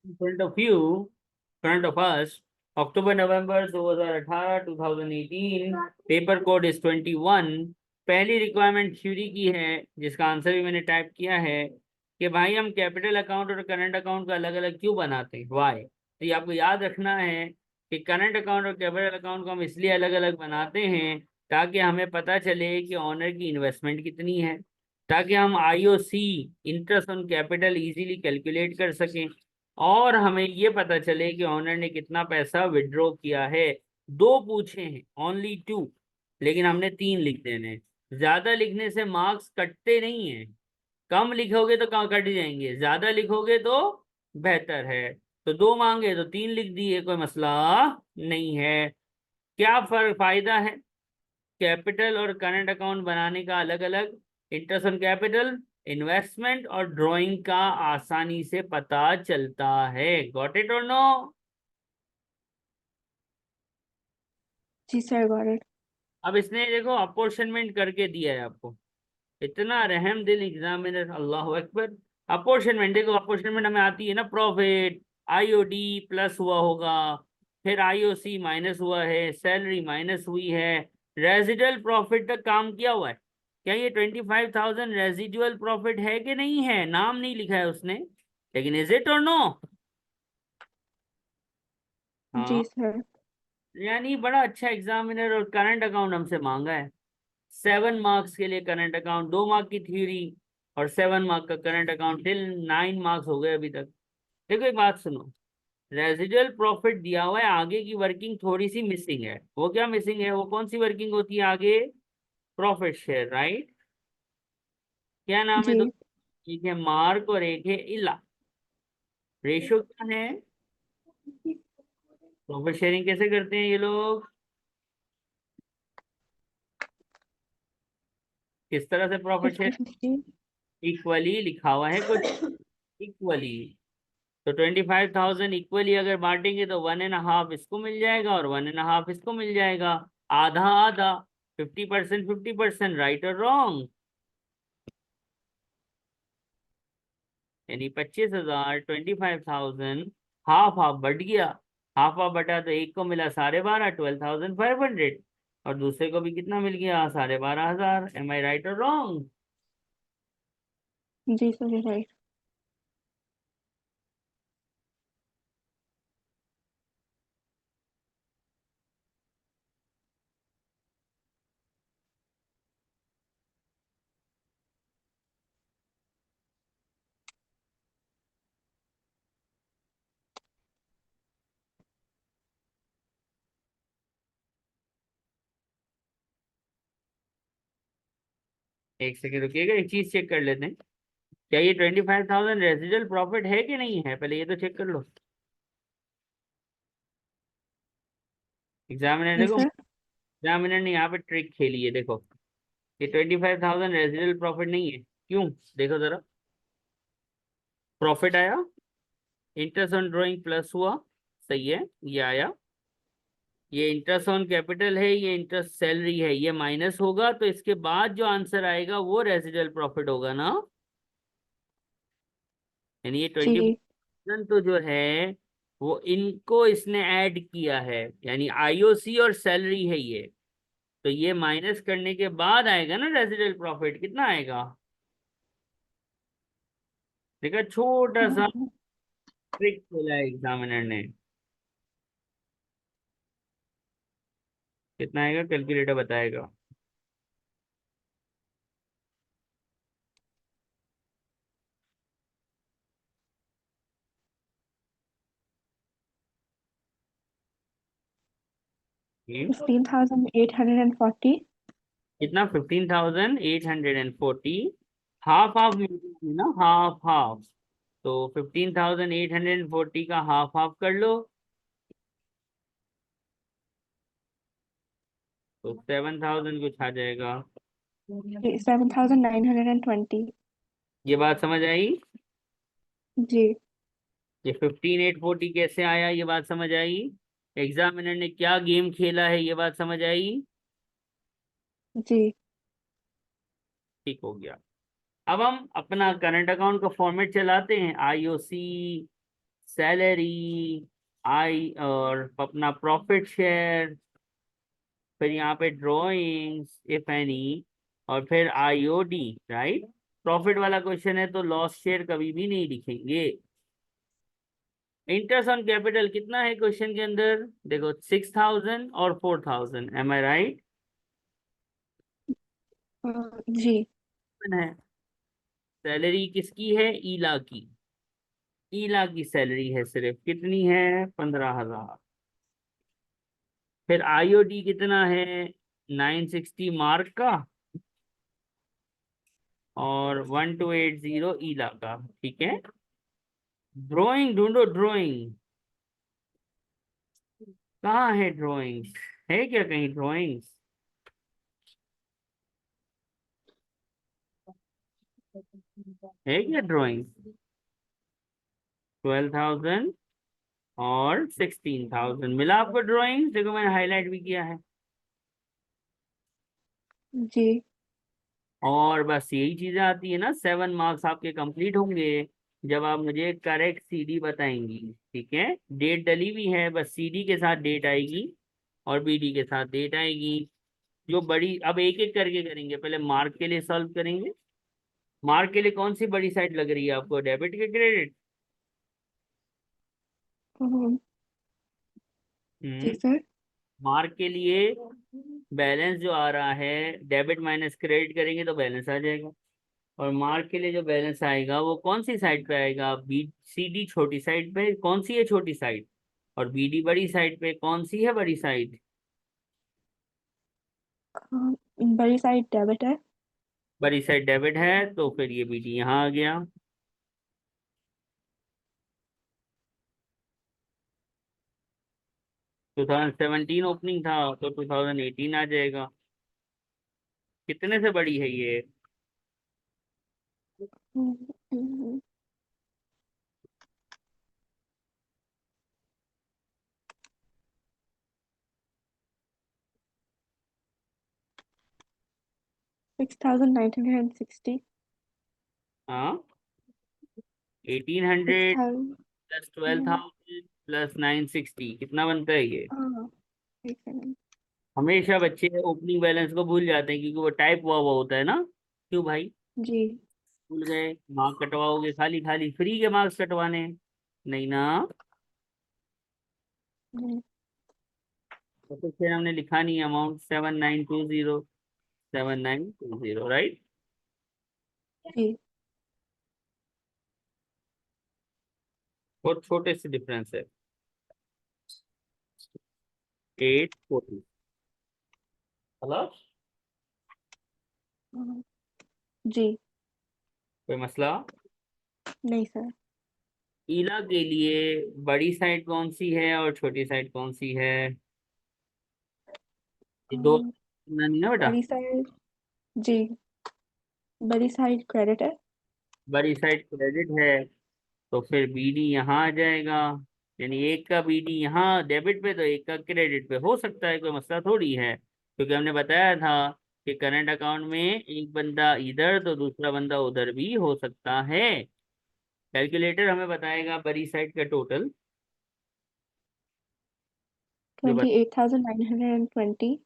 Front of you, front of us, October November 2018 2018, paper code is 21। पहली requirement theory की है, जिसका answer भी मैंने टाइप किया है कि भाई हम कैपिटल अकाउंट और करंट अकाउंट का अलग अलग क्यों बनाते हैं, वाई। तो ये आपको याद रखना है कि करंट अकाउंट और कैपिटल अकाउंट को हम इसलिए अलग अलग बनाते हैं ताकि हमें पता चले कि ऑनर की इन्वेस्टमेंट कितनी है, ताकि हम IOC, interest on capital, easily calculate कर सकें, और हमें ये पता चले कि ऑनर ने कितना पैसा विड्रॉ किया है। दो पूछे हैं, ओनली टू, लेकिन हमने तीन लिख देने हैं। ज्यादा लिखने से मार्क्स कटते नहीं हैं, कम लिखोगे तो कहाँ कट जाएंगे, ज्यादा लिखोगे तो बेहतर है। तो दो मांगे तो तीन लिख दिए, कोई मसला नहीं है। क्या फर्क फायदा है कैपिटल और करंट अकाउंट बनाने का अलग अलग? इंटरेस्ट ऑन कैपिटल, इन्वेस्टमेंट और ड्राइंग का आसानी से पता चलता है। गॉट इट और नो? जी सर, गॉट इट। अब इसने देखो अपोर्शनमेंट करके दिया है आपको, इतना रहम दिल एग्जामिनर, अल्लाह अकबर। अपोर्शनमेंट देखो, अपोर्शनमेंट हमें आती है ना, प्रॉफिट आईओडी प्लस हुआ होगा, फिर आईओसी माइनस हुआ है, सैलरी माइनस हुई है, रेजिडुअल प्रॉफिट तक काम किया हुआ है। क्या ये 25,000 रेजिडुअल प्रॉफिट है कि नहीं है? नाम नहीं लिखा है उसने, लेकिन इज इट और नो? हाँ। जी सर। यानी बड़ा अच्छा एग्जामिनर, और करंट अकाउंट हमसे मांगा है 7 मार्क्स के लिए। करंट अकाउंट 2 मार्क की थ्योरी और 7 मार्क का करंट अकाउंट, टिल 9 मार्क्स हो गए अभी तक। देखो एक बात सुनो, रेजिडुअल प्रॉफिट दिया हुआ है, आगे की वर्किंग थोड़ी सी मिसिंग है। वो क्या मिसिंग है? वो कौन सी वर्किंग होती है आगे? Profit share, right? क्या नाम है दो? जी एक है मार्क और एक है इला। रेशो क्या है? प्रॉफिट शेयरिंग कैसे करते हैं ये लोग? किस तरह से प्रॉफिट शेयर? 50-50। इक्वली लिखा हुआ है कुछ, इक्वली। तो 25,000 इक्वली अगर बांटेंगे तो 1.5 इसको मिल जाएगा और 1.5 इसको मिल जाएगा। आधा आधा, 50% 50%, राइट और रॉन्ग? यानी 25,000, 25,000, हाफ हाफ बढ़ गया। हाफ हाफ बटा तो एक को मिला 12.5, 12,500, और दूसरे को भी कितना मिल गया? 12,500। एम आई राइट और रॉन्ग? जी सर, राइट। एक सेकेंड रुकिएगा, एक चीज चेक कर लेते हैं। क्या ये 25,000 रेजिडुअल प्रॉफिट है कि नहीं है, पहले ये तो चेक कर लो। एग्जामिनर जी देखो, सर। एग्जामिनर ने यहाँ पे ट्रिक खेली है, देखो। ये 25,000 रेजिडुअल प्रॉफिट नहीं है, क्यों? देखो जरा, प्रॉफिट आया, इंटरेस्ट ऑन ड्रॉइंग प्लस हुआ, सही है, ये आया। ये इंटरेस्ट ऑन कैपिटल है, ये इंटरेस्ट सैलरी है, ये माइनस होगा, तो इसके बाद जो आंसर आएगा वो रेजिडुअल प्रॉफिट होगा ना। यानी ये जी 20% तो जो है वो इनको इसने ऐड किया है, यानी आईओसी और सैलरी है ये। तो ये माइनस करने के बाद आएगा ना रेजिडुअल प्रॉफिट, कितना आएगा? देखा, छोटा सा ट्रिक खोला है एग्जामिनर ने। कितना आएगा कैलकुलेटर बताएगा। 15,840। कितना? 15,840। हाफ हाफ में ना, हाफ हाफ। तो 15,840 का हाफ हाफ कर लो, तो 7,000 कुछ आ जाएगा। 7,920। ये बात समझ आई? जी ये 15,840 कैसे आया, ये बात समझ आई? एग्जामिनर ने क्या गेम खेला है, ये बात समझ आई? जी। ठीक हो गया। अब हम अपना करंट अकाउंट का फॉर्मेट चलाते हैं, आईओसी, सैलरी, आई और अपना प्रॉफिट शेयर, फिर यहाँ पे ड्रॉइंग्स इफ एनी, और फिर आईओडी, राइट। प्रॉफिट वाला क्वेश्चन है तो लॉस शेयर कभी भी नहीं लिखेंगे। इंटरेस्ट ऑन कैपिटल कितना है क्वेश्चन के अंदर, देखो 6,000 और 4,000, एम आई राइट जी। है। सैलरी किसकी है, ईला की। ईला की सैलरी है सिर्फ, कितनी है, 15,000। फिर आईओडी कितना है, 960 मार्क का और 1280 ईला का, ठीक है। ड्राइंग ढूंढो, ड्राइंग कहाँ है, ड्राइंग्स है क्या कहीं, ड्राइंग्स है क्या ड्राइंग्स। 12,000 और 16,000 मिला आपको ड्राइंग्स, देखो मैंने हाईलाइट भी किया है। जी। और बस यही चीजें आती है ना, 7 मार्क्स आपके कंप्लीट होंगे जब आप मुझे करेक्ट सीडी बताएंगी, ठीक है। डेट डली हुई है, बस सीडी के साथ डेट आएगी और बीडी के साथ डेट आएगी। जो बड़ी, अब एक एक करके करेंगे, पहले मार्क के लिए सॉल्व करेंगे। मार्क के लिए कौन सी बड़ी साइड लग रही है आपको, डेबिट के क्रेडिट। हम्म, जी हम्म। सर। मार्क के लिए बैलेंस जो आ रहा है, डेबिट माइनस क्रेडिट करेंगे तो बैलेंस आ जाएगा। और मार्क के लिए जो बैलेंस आएगा वो कौन सी साइड पे आएगा, बी सी डी छोटी साइड पे, कौन सी है छोटी साइड, और बी डी बड़ी साइड पे, कौन सी है बड़ी साइड। बड़ी साइड डेबिट है। बड़ी साइड डेबिट है तो फिर ये बी डी यहाँ आ गया। 2017 ओपनिंग था तो 2018 आ जाएगा। कितने से बड़ी है ये, 6,960। हाँ, सिक्स 1800 थाउजेंड प्लस 12,000 प्लस 960 कितना बनता है ये। हाँ, एक सेकंड। हमेशा बच्चे ओपनिंग बैलेंस को भूल जाते हैं क्योंकि वो टाइप हुआ हुआ होता है ना। क्यों भाई, जी। भूल गए, मार्क कटवाओगे, खाली खाली फ्री के मार्क्स कटवाने हैं? नहीं ना। जी। तो फिर हमने लिखा नहीं, अमाउंट 7,920, 7,920, राइट। जी। बहुत छोटे से डिफरेंस है, 840। खलास, हाँ, जी। कोई मसला। नहीं सर। ईला के लिए बड़ी साइड कौन सी है और छोटी साइड कौन सी है, ये दो अम, नहीं ना बेटा। बड़ी साइड। जी। बड़ी साइड क्रेडिट है। बड़ी साइड क्रेडिट है तो फिर बीडी यहाँ आ जाएगा, यानी एक का बीडी यहाँ डेबिट पे तो एक का क्रेडिट पे हो सकता है, कोई मसला थोड़ी है, क्योंकि हमने बताया था कि करंट अकाउंट में एक बंदा इधर तो दूसरा बंदा उधर भी हो सकता है। कैलकुलेटर हमें बताएगा बड़ी साइड का टोटल, जो 28,920।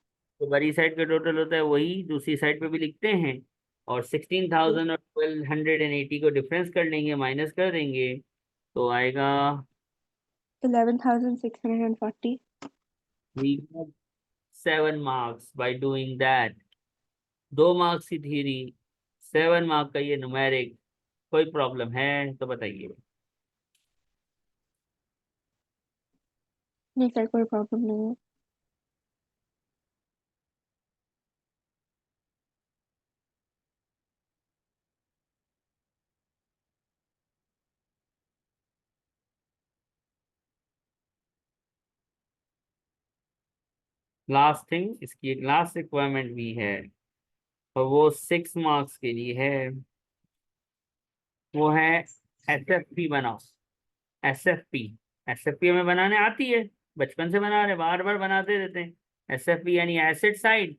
तो बड़ी साइड का टोटल होता है वही दूसरी साइड पे भी लिखते हैं। और 16,000 और 1,280 को डिफरेंस कर लेंगे, माइनस कर देंगे तो आएगा, 11,640। We got 7 marks by doing that. 2 marks की थ्योरी, 7 मार्क का ये न्यूमेरिक, कोई प्रॉब्लम है तो बताइए। नहीं सर, कोई प्रॉब्लम नहीं है। लास्ट थिंग, इसकी एक लास्ट रिक्वायरमेंट भी है और वो 6 मार्क्स के लिए है, वो है SFP बनाओ। SFP, SFP हमें बनाने आती है, बचपन से बना रहे, बार बार बनाते रहते हैं। SFP यानी एसेट साइड,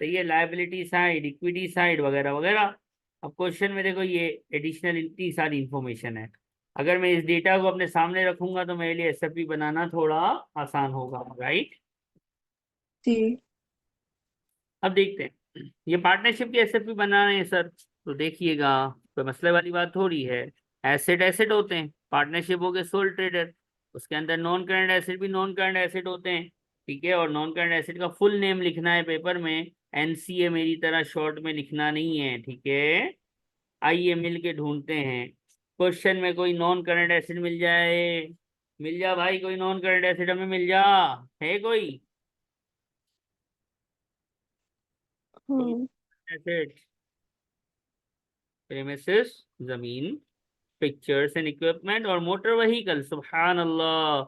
तो ये लाइबिलिटी साइड, इक्विटी साइड वगैरह वगैरह। अब क्वेश्चन में देखो ये एडिशनल इतनी सारी इंफॉर्मेशन है, अगर मैं इस डेटा को अपने सामने रखूंगा तो मेरे लिए एसएफपी बनाना थोड़ा आसान होगा, राइट। जी। अब देखते हैं, ये पार्टनरशिप की एसएफपी बना रहे हैं सर, तो देखिएगा, कोई मसले वाली बात थोड़ी है। एसेट एसेट होते हैं, पार्टनरशिप हो गए सोल ट्रेडर, उसके अंदर नॉन करंट एसेट भी नॉन करंट एसेट होते हैं, ठीक है। और नॉन करंट एसेट का फुल नेम लिखना है पेपर में, एनसीए मेरी तरह शॉर्ट में लिखना नहीं है, ठीक है। आइए मिल के ढूंढते हैं, क्वेश्चन में कोई नॉन करंट एसेट मिल जाए, मिल जा भाई, कोई नॉन करंट एसेट हमें मिल जा, है कोई हम्म। एसेट, प्रेमिसेस जमीन, पिक्चर्स एंड इक्विपमेंट और मोटर व्हीकल, सुभान अल्लाह।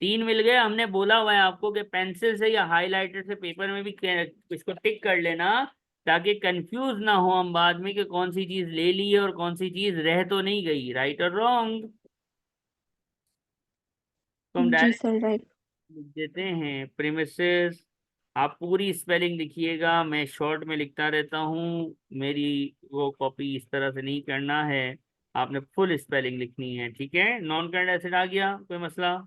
तीन मिल गए, हमने बोला हुआ है आपको कि पेंसिल से या हाइलाइटर से पेपर में भी इसको टिक कर लेना, ताकि कंफ्यूज ना हो हम बाद में कि कौन सी चीज ले ली है और कौन सी चीज रह तो नहीं गई, राइट और रॉन्ग। तो हम जी डायरेक्ट सर, राइट। लिख देते हैं प्रीमिसेस। आप पूरी स्पेलिंग लिखिएगा, मैं शॉर्ट में लिखता रहता हूँ, मेरी वो कॉपी इस तरह से नहीं करना है, आपने फुल स्पेलिंग लिखनी है, ठीक है। नॉन करंट एसिड आ गया, कोई मसला।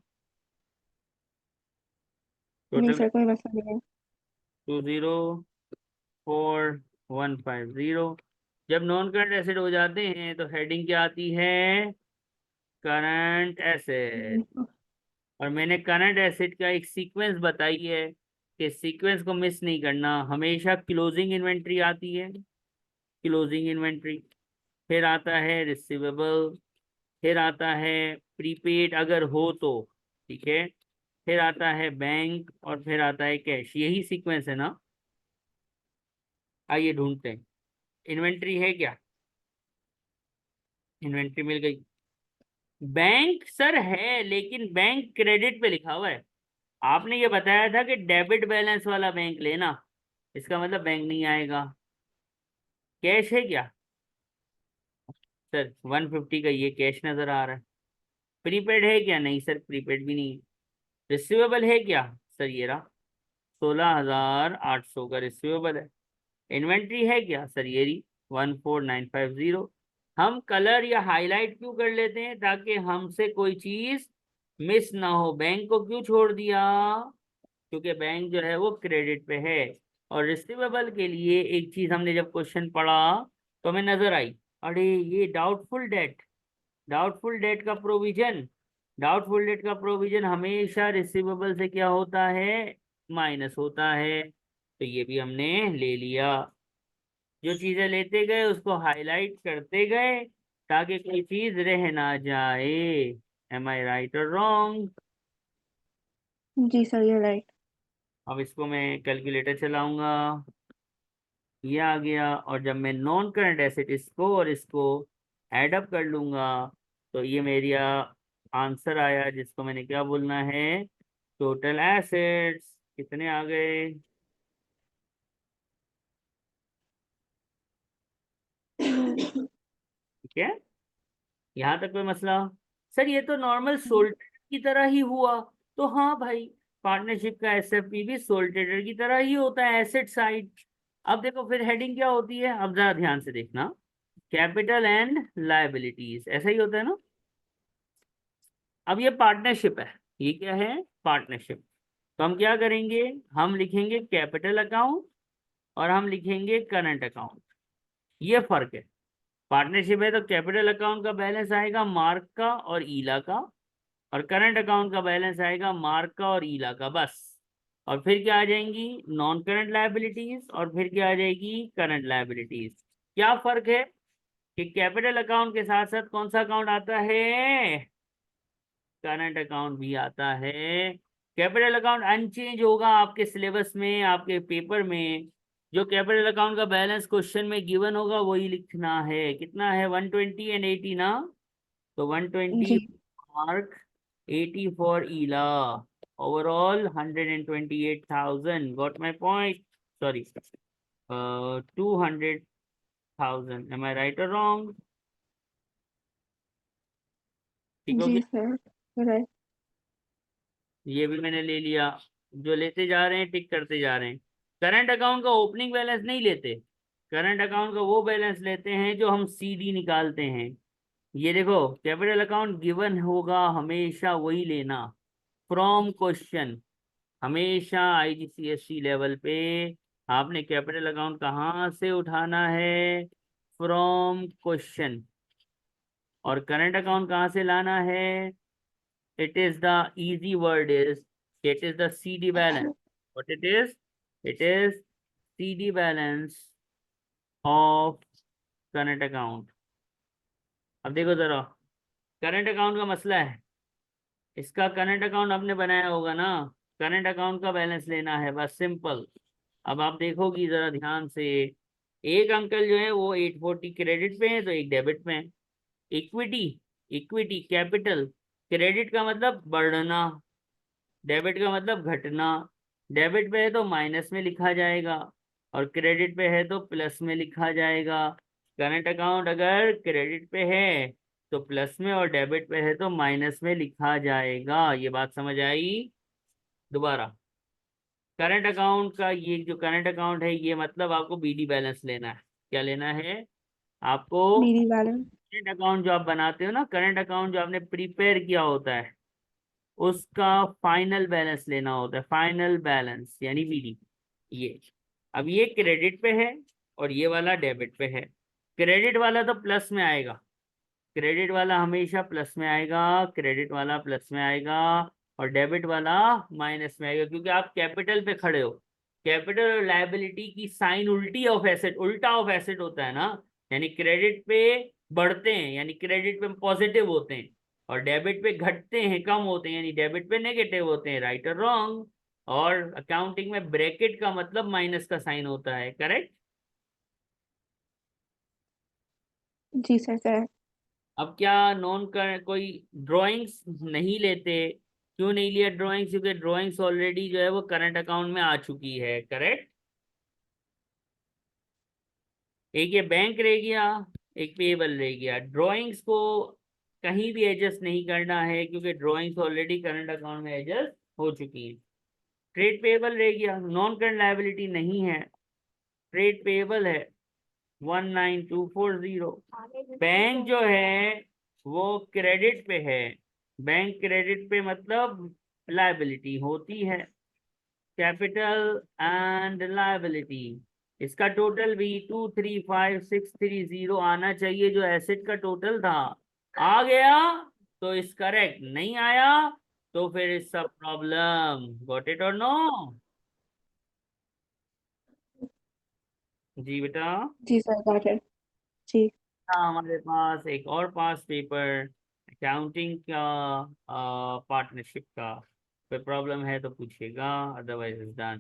नहीं टोटल सर, कोई मसला नहीं है। 204150। जब नॉन करंट एसिड हो जाते हैं तो हेडिंग क्या आती है, करंट एसिड। हम्म। और मैंने करंट एसिड का एक सीक्वेंस बताई है कि सीक्वेंस को मिस नहीं करना, हमेशा क्लोजिंग इन्वेंट्री आती है, क्लोजिंग इन्वेंट्री, फिर आता है रिसीवेबल, फिर आता है प्रीपेड अगर हो तो, ठीक है, फिर आता है बैंक और फिर आता है कैश, यही सीक्वेंस है ना। आइए ढूंढते हैं, इन्वेंट्री है क्या, इन्वेंट्री मिल गई। बैंक सर है, लेकिन बैंक क्रेडिट पे लिखा हुआ है, आपने ये बताया था कि डेबिट बैलेंस वाला बैंक लेना, इसका मतलब बैंक नहीं आएगा। कैश है क्या सर, 150 का ये कैश नजर आ रहा है। प्रीपेड है क्या, नहीं सर प्रीपेड भी नहीं है। रिसीवेबल है क्या सर, ये रहा 16,800 का रिसीवेबल है। इन्वेंट्री है क्या सर, ये रही 14,950। हम कलर या हाईलाइट क्यों कर लेते हैं, ताकि हमसे कोई चीज मिस ना हो। बैंक को क्यों छोड़ दिया, क्योंकि बैंक जो है वो क्रेडिट पे है। और रिसीवेबल के लिए एक चीज हमने जब क्वेश्चन पढ़ा तो हमें नजर आई, अरे ये डाउटफुल डेट, डाउटफुल डेट का प्रोविजन, डाउटफुल डेट का प्रोविजन हमेशा रिसीवेबल से क्या होता है, माइनस होता है, तो ये भी हमने ले लिया। जो चीजें लेते गए उसको हाईलाइट करते गए ताकि कोई चीज रह ना जाए। एम आई राइट और रॉन्ग। जी सर, ये राइट। अब इसको मैं कैलकुलेटर चलाऊंगा, ये आ गया, और जब मैं नॉन करंट एसेट इसको और इसको ऐड अप कर लूंगा तो ये मेरा आंसर आया, जिसको मैंने क्या बोलना है, टोटल एसेट्स कितने आ गए। ठीक है, यहाँ तक कोई मसला। सर ये तो नॉर्मल सोल ट्रेडर की तरह ही हुआ, तो हाँ भाई, पार्टनरशिप का एसएफपी भी सोल ट्रेडर की तरह ही होता है, एसेट साइड। अब देखो फिर हेडिंग क्या होती है, अब जरा ध्यान से देखना, कैपिटल एंड लायबिलिटीज, ऐसा ही होता है ना। अब ये पार्टनरशिप है, ये क्या है, पार्टनरशिप। तो हम क्या करेंगे, हम लिखेंगे कैपिटल अकाउंट और हम लिखेंगे करंट अकाउंट, ये फर्क है। पार्टनरशिप है तो कैपिटल अकाउंट का बैलेंस आएगा मार्क का और ईला का, और करंट अकाउंट का बैलेंस आएगा मार्क का और ईला का, बस। और फिर क्या आ जाएंगी, नॉन करंट लायबिलिटीज, और फिर क्या आ जाएगी, करंट लायबिलिटीज। क्या फर्क है कि कैपिटल अकाउंट के साथ साथ कौन सा अकाउंट आता है, करंट अकाउंट भी आता है। कैपिटल अकाउंट अनचेंज होगा आपके सिलेबस में, आपके पेपर में, जो कैपिटल अकाउंट का बैलेंस क्वेश्चन में गिवन होगा वही लिखना है। कितना है, 120 एंड 80 ना, तो 120 जी। मार्क, 80 फॉर ईला, overall 128,000, got my point, sorry 200,000, am I right और रॉन्ग, ठीक हो जी गया। Sir, right. ये भी मैंने ले लिया, जो लेते जा रहे हैं टिक करते जा रहे हैं। करंट अकाउंट का ओपनिंग बैलेंस नहीं लेते, करंट अकाउंट का वो बैलेंस लेते हैं जो हम सीडी निकालते हैं, ये देखो कैपिटल अकाउंट गिवन होगा, हमेशा वही लेना फ्रॉम क्वेश्चन। हमेशा आईजीसीएसई लेवल पे आपने कैपिटल अकाउंट कहाँ से उठाना है? From question. और करंट अकाउंट कहाँ से लाना है? It is the easy word is, it is the CD balance. What it is? It is CD balance of current account. अब देखो जरा, करंट अकाउंट का मसला है, इसका करंट अकाउंट आपने बनाया होगा ना, करंट अकाउंट का बैलेंस लेना है, बस सिंपल। अब आप देखोगी जरा ध्यान से, एक अंकल जो है वो 840 क्रेडिट पे है तो एक डेबिट पे है। इक्विटी, इक्विटी कैपिटल, क्रेडिट का मतलब बढ़ना, डेबिट का मतलब घटना। डेबिट पे है तो माइनस में लिखा जाएगा, और क्रेडिट पे है तो प्लस में लिखा जाएगा। करंट अकाउंट अगर क्रेडिट पे है तो प्लस में, और डेबिट पे है तो माइनस में लिखा जाएगा। ये बात समझ आई? दोबारा, करंट अकाउंट का ये जो करंट अकाउंट है, ये मतलब आपको बीडी बैलेंस लेना है। क्या लेना है आपको? BD balance. करंट अकाउंट जो आप बनाते हो ना, करंट अकाउंट जो आपने प्रिपेयर किया होता है, उसका फाइनल बैलेंस लेना होता है, फाइनल बैलेंस यानी बीडी। ये अब ये क्रेडिट पे है और ये वाला डेबिट पे है। क्रेडिट वाला तो प्लस में आएगा, क्रेडिट वाला हमेशा प्लस में आएगा, क्रेडिट वाला प्लस में आएगा, और डेबिट वाला माइनस में आएगा, क्योंकि आप कैपिटल पे खड़े हो। कैपिटल और लायबिलिटी की साइन उल्टी ऑफ एसेट, उल्टा ऑफ एसेट होता है ना, यानी क्रेडिट पे बढ़ते हैं यानी क्रेडिट पे पॉजिटिव होते हैं, और डेबिट पे घटते हैं, कम होते हैं, यानी डेबिट पे नेगेटिव होते हैं। राइट और रॉन्ग? और अकाउंटिंग में ब्रैकेट का मतलब माइनस का साइन होता है। करेक्ट? जी सर, करेक्ट। अब क्या नॉन कर कोई ड्राइंग्स नहीं लेते? क्यों नहीं लिया ड्राइंग्स? क्योंकि ड्राइंग्स ऑलरेडी जो है वो करंट अकाउंट में आ चुकी है। करेक्ट? एक ये बैंक रह गया, एक पेबल रह गया। ड्राइंग्स को कहीं भी एडजस्ट नहीं करना है, क्योंकि ड्राइंग्स ऑलरेडी करंट अकाउंट में एडजस्ट हो चुकी है। ट्रेड पेबल रह गया, नॉन करंट लायबिलिटी नहीं है, ट्रेड पेबल है 19240। बैंक जो है वो क्रेडिट पे है, बैंक क्रेडिट पे मतलब लायबिलिटी होती है। कैपिटल एंड लायबिलिटी, इसका टोटल भी 235630 आना चाहिए, जो एसेट का टोटल था। आ गया तो इस करेक्ट, नहीं आया तो फिर इस सब प्रॉब्लम। गॉट इट और नो? जी बेटा। जी सर, गॉट इट। जी। हाँ, हमारे पास एक और पास पेपर अकाउंटिंग का, पार्टनरशिप का। कोई प्रॉब्लम है तो पूछिएगा, अदरवाइज इज डन।